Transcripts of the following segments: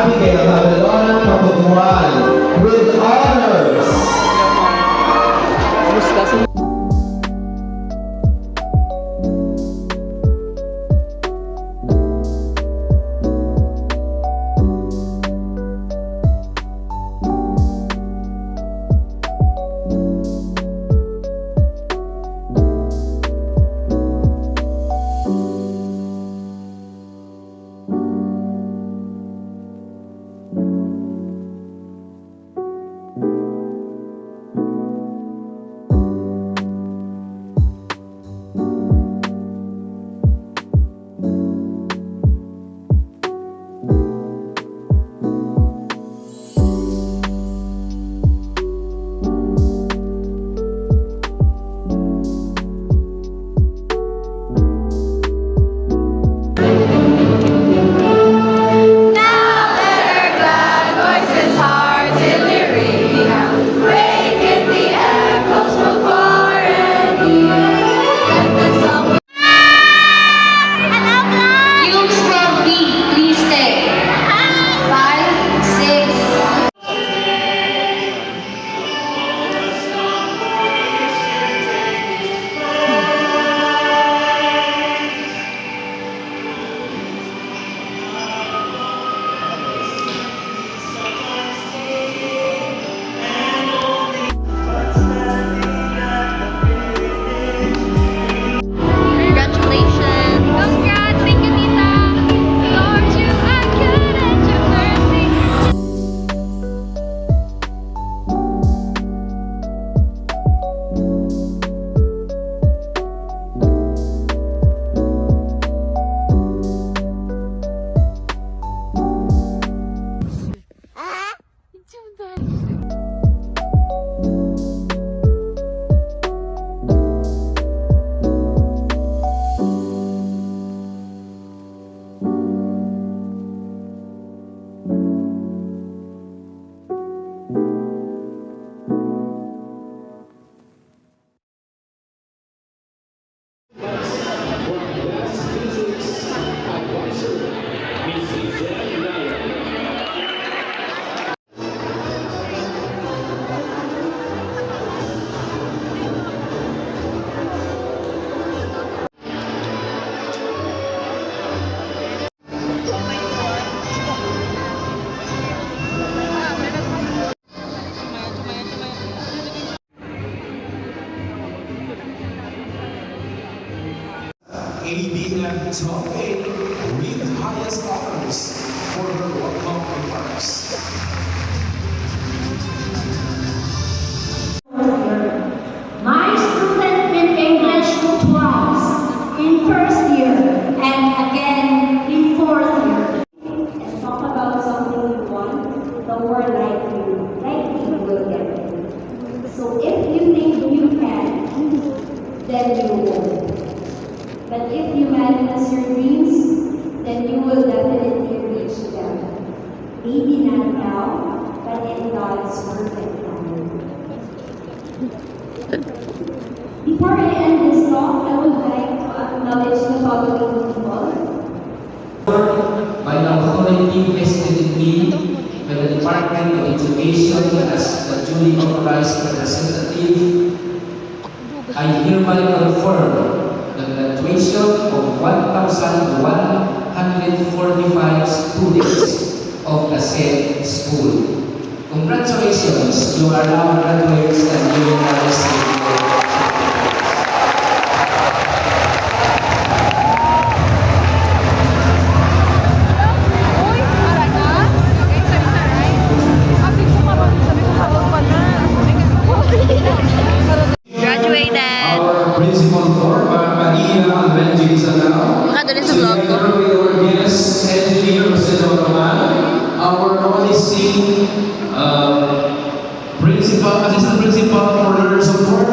Abigail Abelona Pabutuan with honors. ABM 12A with highest honors for her welcome remarks. My student in English twice, in first year and again in fourth year. And talk about something you want, the word likely will get it. So if you think you can, then you will. But if you manifest your dreams, then you will definitely reach them. Maybe not now, but in God's perfect time. Before I end this talk, I would like to acknowledge the following people. By the authority vested in me by the Department of Education as the duly authorized representative, I hereby confirm the graduation of 1,145 students of the said school. Congratulations, you are now graduates and you will receive your Our principal for Maria Evangelista now. Together with our guest engineer, Mr. Roman, our OIC principal, assistant principal for learner support,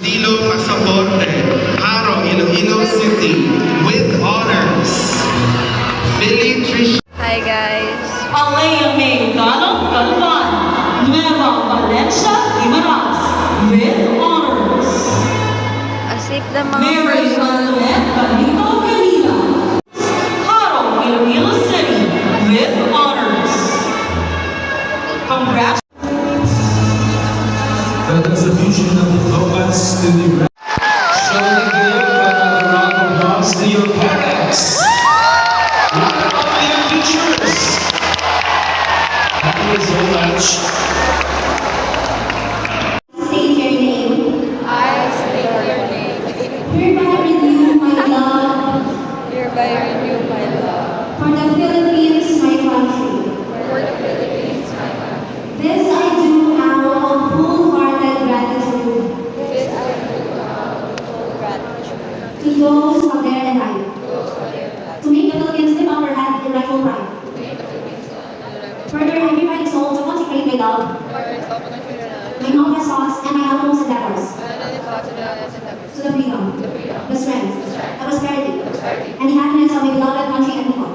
Dilo Pasaporte, Haro, Iloilo City, with honors. Billy Trish. Hi guys. Alea May Galo Galvan, Nueva Valencia Imaras, with honors. Asip na mga Mary person. Manuel Benito Galila, Haro, Iloilo City, with honors. Congrats. The contribution of diplomas to the showing give another round of applause to your parents. Look at their teachers. Thank you so much. State your name. I state your name. Hereby renew my love Hereby renew my love for the Philippines, my country. for the Philippines, my country. This I do out of full-hearted gratitude This I do out of full gratitude to those who have dared and died to those who dare not to make the Philippines live up or have the rightful pride. to make the Philippines live. Further, I hereby resolve to consecrate my love, my noblest thoughts, and my utmost endeavors to the freedom, the strength, the prosperity, and the happiness of my beloved country and people.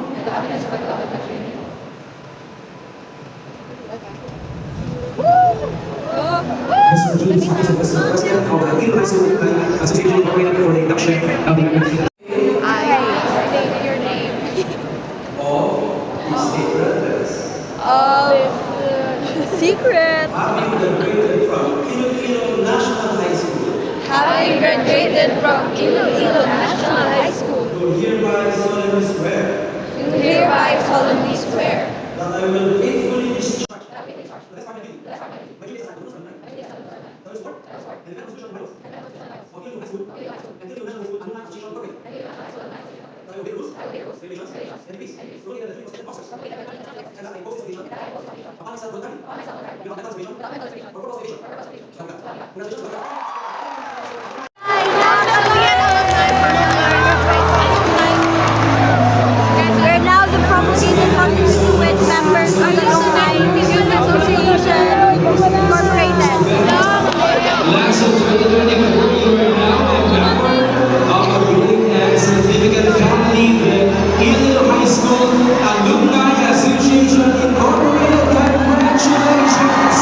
Mr. James Mr. President of the Philippine High School Association Incorporated for the induction of the I state your name. Of secret. having graduated from Iloilo National High School, Having graduated from Iloilo National High School, do hereby solemnly swear do hereby solemnly swear that I will faithfully discharge the best part of my duty my duties as a Muslim to support and defend the constitutional values of Iloilo High School and Iloilo National School Alumni Association Incorporated. That I will obey the rules, regulations, and decrees located at the three officers, and that I impose this obligation upon myself voluntarily, without mental reservation or purpose of evasion. So, congratulations, Dr. We're now the promulgated constituent members of the Alumni Association Incorporated. Class of 2024, you are now a member of a willing and significant family, the Iloilo High School Alumni Association Incorporated. Congratulations!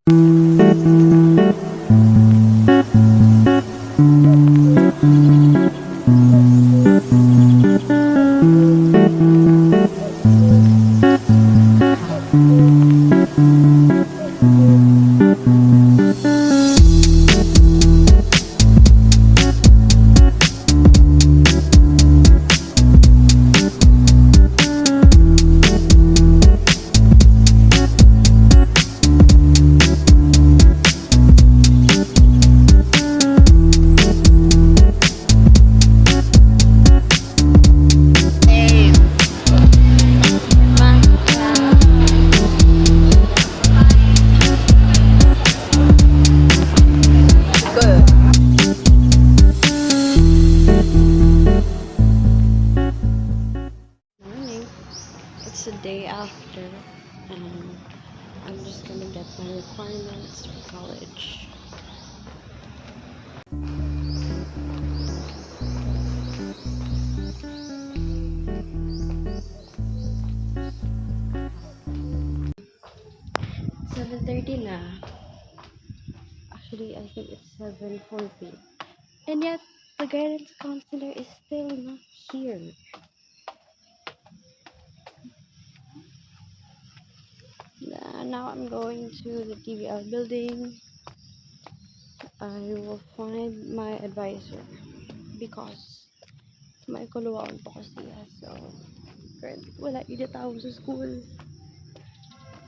Morning. It's the day after, and I'm just gonna get my requirements for college. "7:30 na. Actually, I think it's 7:40. And yet, the guidance counselor is still not here. Now I'm going to the TVL building. I will find my advisor because may kuluwaan po kasi so currently wala inatawag sa school.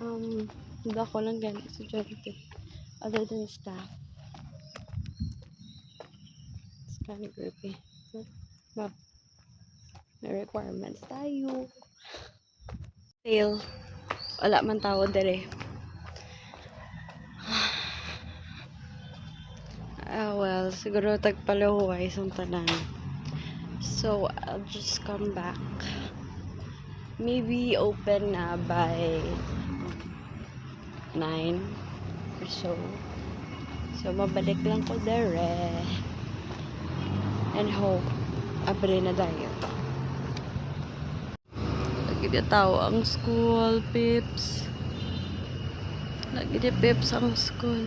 Hindi ako lang ganit estudyante other than staff. It's kind of groupy. But may requirements tayo. Fail. Wala man tao dere. Well, siguro tagpalahuay sa tanan. So, I'll just come back. Maybe open na by 9 or so. So, mabalik lang ko dere. And hope, abre na tayo. Lagi na tao ang school, pips. Lagi na pips ang school.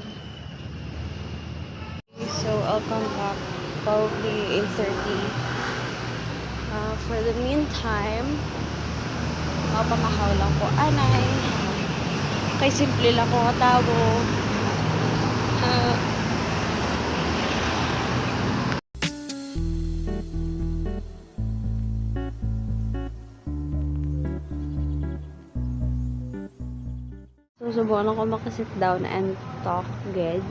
So, I'll come back probably 8:30. For the meantime, mapamahaw lang ko anay. Kay simple lang ko katabo. Susubukan ako makasit down and talk good.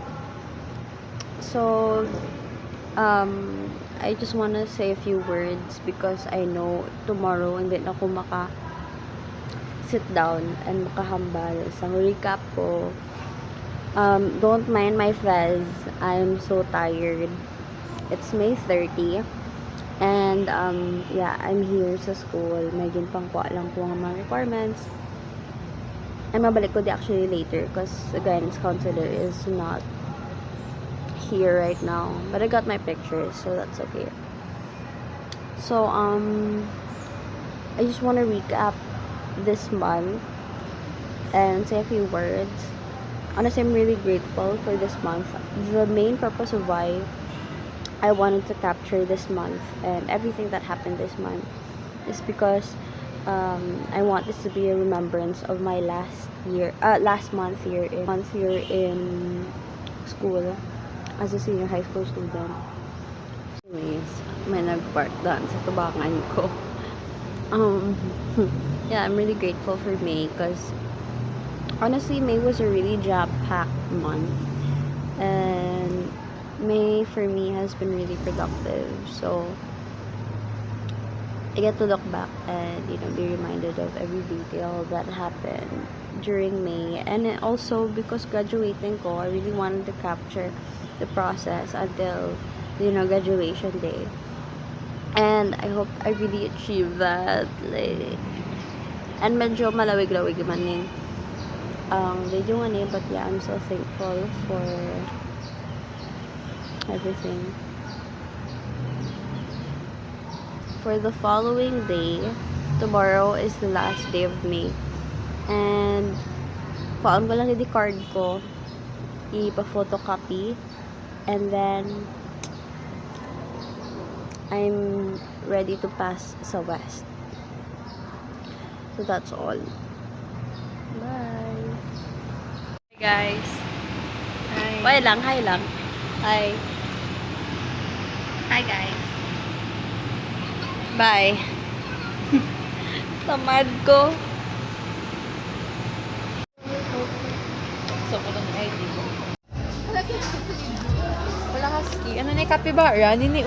So, I just wanna say a few words because I know tomorrow hindi na ako sit down and makahambal. Sa recap ko, don't mind my fez. I'm so tired. It's May 30 and yeah, I'm here sa school. May ginpangkuha lang po ang mga requirements. And mabalik ko di actually later because the guidance counselor is not here right now, but I got my pictures, so that's okay. So I just want to recap this month and say a few words. Honestly, I'm really grateful for this month. The main purpose of why I wanted to capture this month and everything that happened this month is because I want this to be a remembrance of my last month here in school as a senior high school student. Anyways, may nag-park doon sa tubangan ko. Yeah, I'm really grateful for May because honestly, May was a really jam-packed month, and May for me has been really productive. So I get to look back and be reminded of every detail that happened during May. And also because graduating ko, I really wanted to capture the process until graduation day. And I hope I really achieve that. And medyo malawig-lawig man yung video nga but yeah, I'm so thankful for everything. For the following day, tomorrow is the last day of May. And paon ko lang yung card ko ipa-photocopy. And then, I'm ready to pass sa West. So, that's all. Bye! Hey guys. Hi. Hi lang. Hi. Hi guys. Bye. Tamad ko. So, ko ng ID ko. Wala husky. Ano na yung capybara? Nini,